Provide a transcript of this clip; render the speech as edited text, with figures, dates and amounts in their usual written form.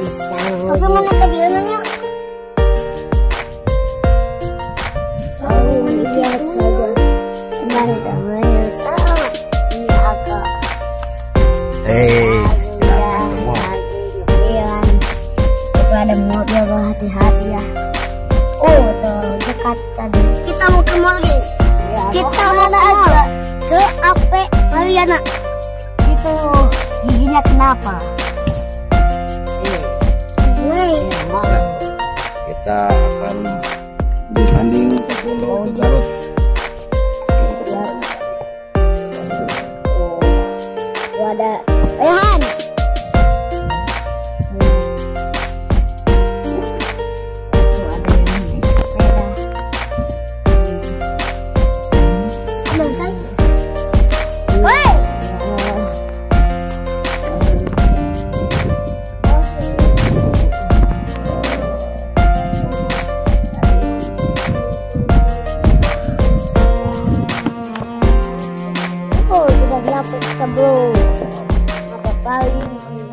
Tapi mana tadi anaknya? Lihat saja. Teman-teman sama ini agak. Itu ada mobil, hati-hati ya. Oh, tuh dekat tadi. Kita mau ke mall, guys. Ya, Kita mau ke mall. Ke AP Mariana. Itu giginya kenapa? Kita akan bertanding taekwondo ke Garut. Ada Rehan. Sudah dapat kita bro. Apa kali ini?